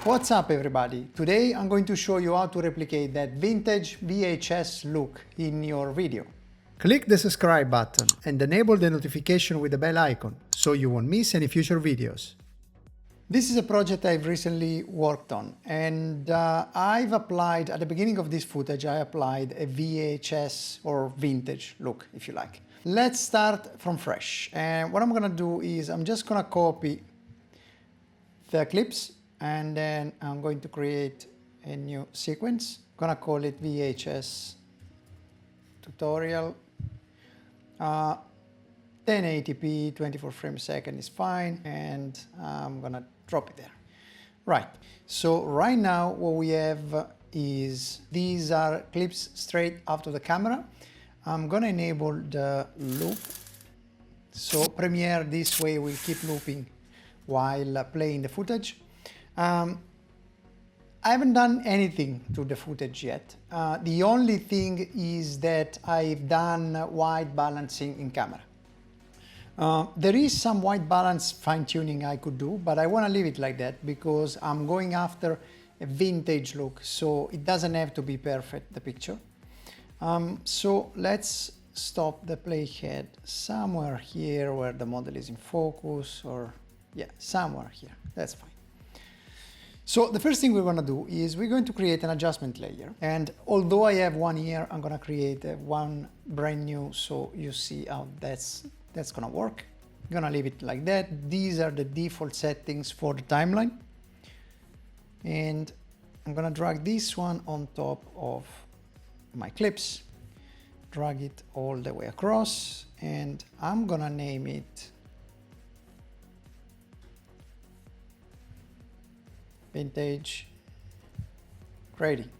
What's up everybody? Today I'm going to show you how to replicate that vintage VHS look in your video. Click the subscribe button and enable the notification with the bell icon so you won't miss any future videos. This is a project I've recently worked on, and I've applied, at the beginning of this footage, I applied a VHS or vintage look, if you like. Let's start from fresh. And what I'm gonna do is I'm just gonna copy the clips and then I'm going to create a new sequence. I'm gonna call it VHS tutorial. 1080p, 24 frames a second is fine, and I'm gonna drop it there. Right, so right now what we have is, these are clips straight out of the camera. I'm gonna enable the loop. So Premiere this way will keep looping while playing the footage. I haven't done anything to the footage yet. The only thing is that I've done white balancing in camera. There is some white balance fine-tuning I could do, but I want to leave it like that because I'm going after a vintage look, so it doesn't have to be perfect, the picture. So let's stop the playhead somewhere here where the model is in focus, or yeah, somewhere here, that's fine. So the first thing we're going to do is we're going to create an adjustment layer. And although I have one here, I'm going to create one brand new so you see how that's going to work. I'm going to leave it like that. These are the default settings for the timeline. And I'm going to drag this one on top of my clips. Drag it all the way across. And I'm going to name it Vintage Grading.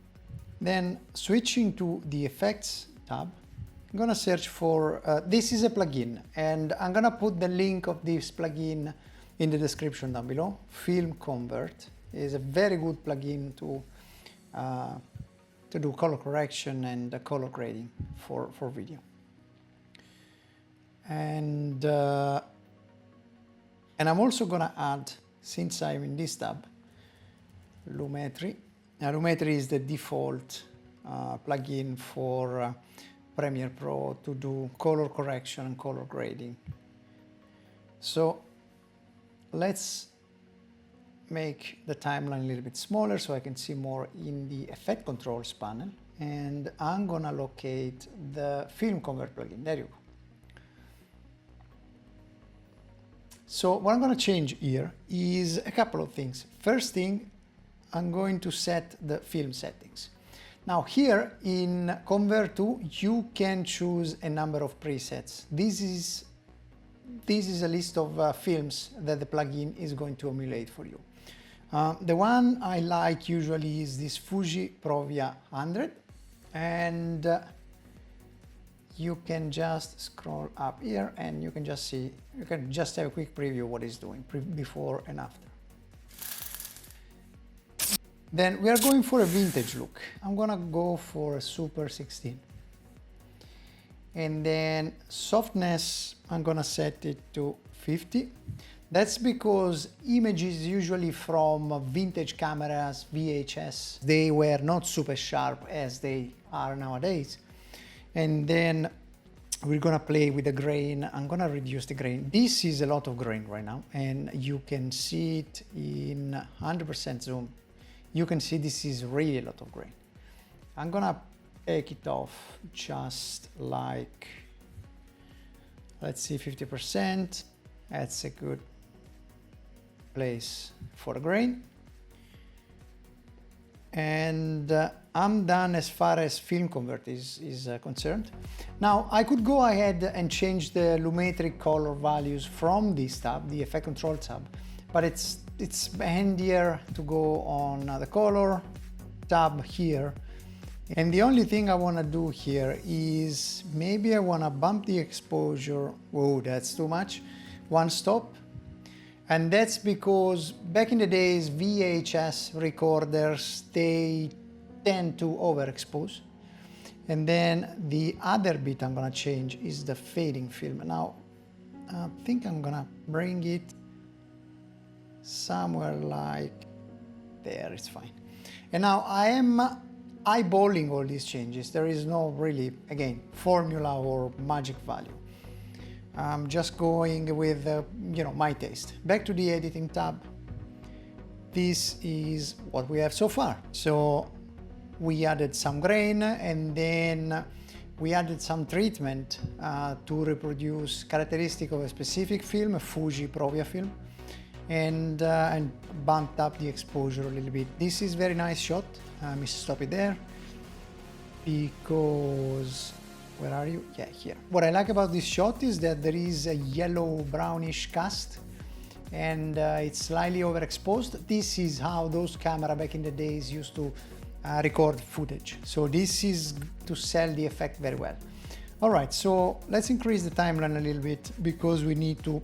Then switching to the effects tab, I'm gonna search for, this is a plugin, and I'm gonna put the link of this plugin in the description down below. Film Convert is a very good plugin to do color correction and color grading for video. And I'm also gonna add, since I'm in this tab, Lumetri. Now, Lumetri is the default plugin for Premiere Pro to do color correction and color grading. So let's make the timeline a little bit smaller so I can see more in the effect controls panel. And I'm gonna locate the Film Convert plugin. There you go. So what I'm gonna change here is a couple of things. First thing, I'm going to set the film settings. Now here in Convert 2, you can choose a number of presets. This is a list of films that the plugin is going to emulate for you. The one I like usually is this Fuji Provia 100, and you can just scroll up here and you can just see, you can just have a quick preview of what it's doing before and after. Then we are going for a vintage look. I'm gonna go for a Super 16. And then softness, I'm gonna set it to 50. That's because images usually from vintage cameras, VHS, they were not super sharp as they are nowadays. And then we're gonna play with the grain. I'm gonna reduce the grain. This is a lot of grain right now, and you can see it in 100% zoom. You can see this is really a lot of grain. I'm gonna take it off just like, let's see, 50%. That's a good place for the grain. And I'm done as far as Film Convert is concerned. Now I could go ahead and change the Lumetri color values from this tab, the Effect Control tab, but it's handier to go on the color tab here. And the only thing I want to do here is maybe I want to bump the exposure. Whoa, that's too much. One stop. And that's because back in the days, VHS recorders, they tend to overexpose. And then the other bit I'm gonna change is the fading film. Now, I think I'm gonna bring it somewhere like there, it's fine. And now I am eyeballing all these changes. There is no really, again, formula or magic value. I'm just going with, my taste. Back to the editing tab. This is what we have so far. So we added some grain, and then we added some treatment to reproduce characteristic of a specific film, a Fuji Provia film, and bumped up the exposure a little bit. This is very nice shot. Let me stop it there, because where are you? Yeah, here. What I like about this shot is that there is a yellow brownish cast, and it's slightly overexposed. This is how those cameras back in the days used to record footage. So this is to sell the effect very well. All right, so let's increase the timeline a little bit, because we need to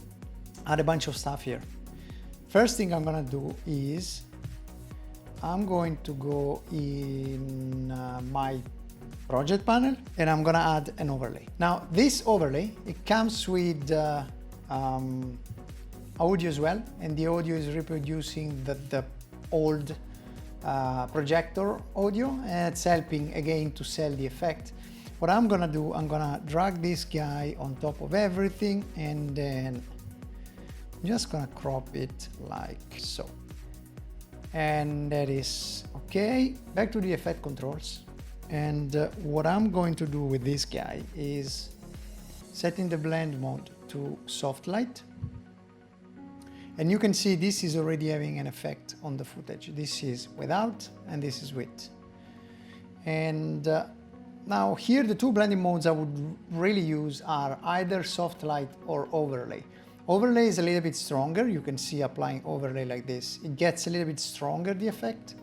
add a bunch of stuff here. First thing I'm gonna do is I'm going to go in my project panel, and I'm gonna add an overlay. Now this overlay, it comes with audio as well, and the audio is reproducing the old projector audio, and it's helping again to sell the effect. What I'm gonna do, I'm gonna drag this guy on top of everything, and then I'm just gonna crop it like so. And that is okay. Back to the effect controls. And what I'm going to do with this guy is setting the blend mode to soft light. And you can see this is already having an effect on the footage. This is without, and this is with. And now here the two blending modes I would really use are either soft light or overlay. Overlay is a little bit stronger. You can see applying overlay like this, it gets a little bit stronger, the effect,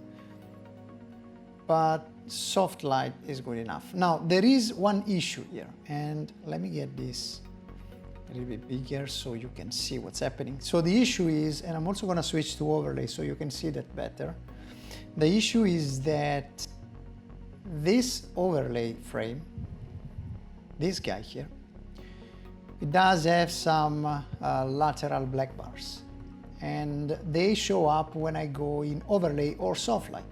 but soft light is good enough. Now there is one issue here, and let me get this a little bit bigger so you can see what's happening. So the issue is, and I'm also going to switch to overlay so you can see that better. The issue is that this overlay frame, this guy here, it does have some lateral black bars, and they show up when I go in overlay or soft light.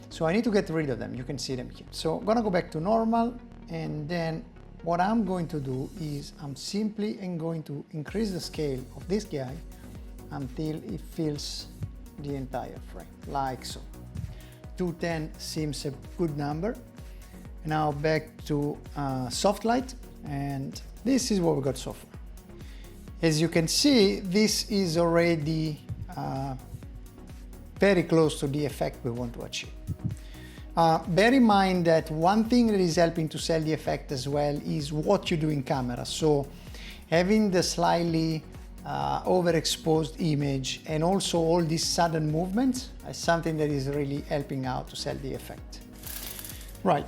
So I need to get rid of them. You can see them here. So I'm gonna go back to normal, and then what I'm going to do is I'm simply going to increase the scale of this guy until it fills the entire frame, like so. 210 seems a good number. Now back to soft light, and this is what we got so far. As you can see, this is already very close to the effect we want to achieve. Bear in mind that one thing that is helping to sell the effect as well is what you do in camera. So having the slightly overexposed image and also all these sudden movements is something that is really helping out to sell the effect. Right.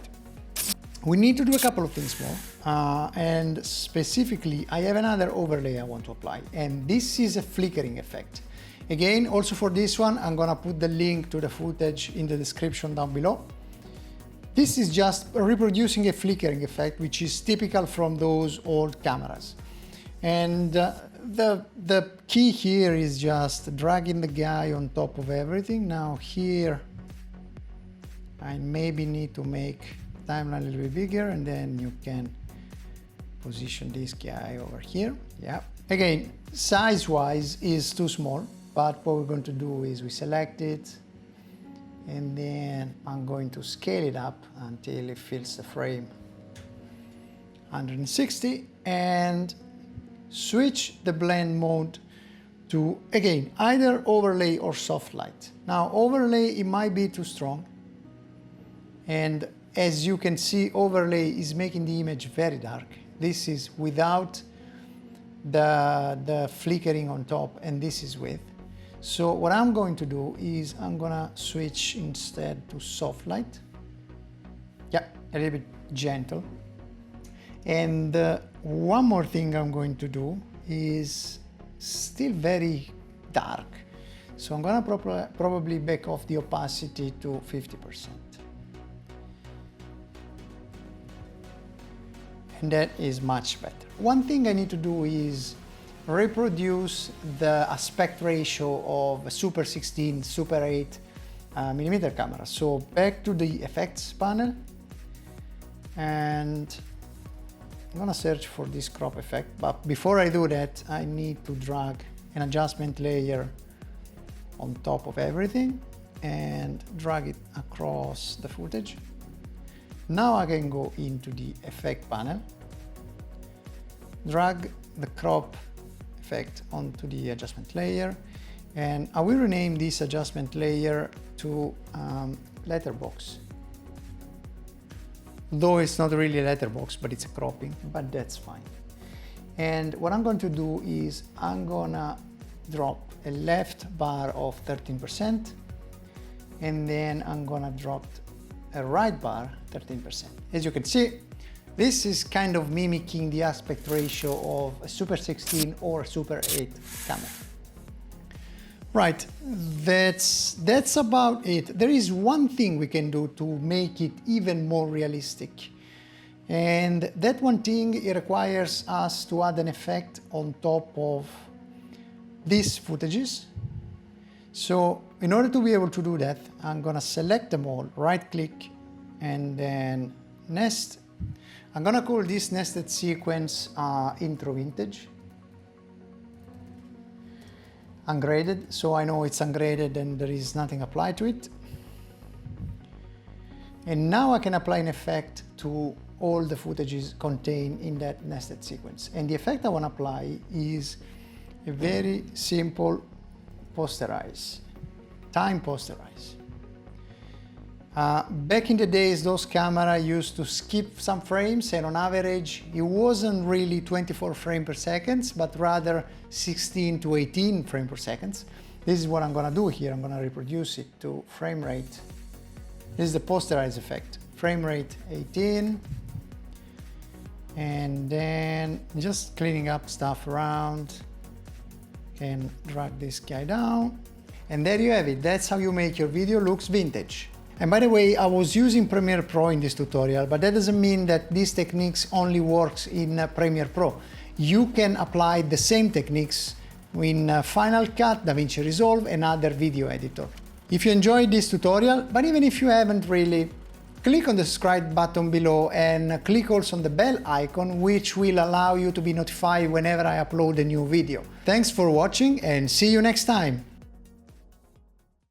We need to do a couple of things more, and specifically I have another overlay I want to apply, and this is a flickering effect. Again, also for this one, I'm gonna put the link to the footage in the description down below. This is just reproducing a flickering effect, which is typical from those old cameras. And the key here is just dragging the guy on top of everything. Now here, I maybe need to make timeline a little bit bigger, and then you can position this guy over here. Yeah. Again, size-wise is too small, but what we're going to do is we select it, and then I'm going to scale it up until it fills the frame 160, and switch the blend mode to, again, either overlay or soft light. Now overlay, it might be too strong, and as you can see, overlay is making the image very dark. This is without the flickering on top, and this is with. So what I'm going to do is I'm gonna switch instead to soft light. Yeah, a little bit gentle. And one more thing I'm going to do is still very dark. So I'm gonna probably back off the opacity to 50%. And that is much better. One thing I need to do is reproduce the aspect ratio of Super 16, Super 8 millimeter camera. So back to the effects panel, and I'm gonna search for this crop effect, but before I do that, I need to drag an adjustment layer on top of everything and drag it across the footage. Now I can go into the effect panel, drag the crop effect onto the adjustment layer, and I will rename this adjustment layer to letterbox. Though it's not really a letterbox, but it's a cropping, but that's fine. And what I'm going to do is I'm gonna drop a left bar of 13%, and then I'm gonna drop a right bar 13%. As you can see, this is kind of mimicking the aspect ratio of a Super 16 or Super 8 camera. Right, that's about it. There is one thing we can do to make it even more realistic. And that one thing, it requires us to add an effect on top of these footages. So in order to be able to do that, I'm gonna select them all, right click, and then nest. I'm gonna call this nested sequence intro vintage. Ungraded, so I know it's ungraded and there is nothing applied to it. And now I can apply an effect to all the footages contained in that nested sequence. And the effect I want to apply is a very simple posterize, time posterize. Back in the days, those cameras used to skip some frames, and on average, it wasn't really 24 frames per second, but rather 16 to 18 frames per second. This is what I'm gonna do here. I'm gonna reproduce it to frame rate. This is the posterize effect. Frame rate 18. And then just cleaning up stuff around. Can drag this guy down. And there you have it. That's how you make your video looks vintage. And by the way, I was using Premiere Pro in this tutorial, but that doesn't mean that these techniques only works in Premiere Pro. You can apply the same techniques in Final Cut, DaVinci Resolve, and other video editor. If you enjoyed this tutorial, but even if you haven't really, click on the subscribe button below and click also on the bell icon, which will allow you to be notified whenever I upload a new video. Thanks for watching and see you next time.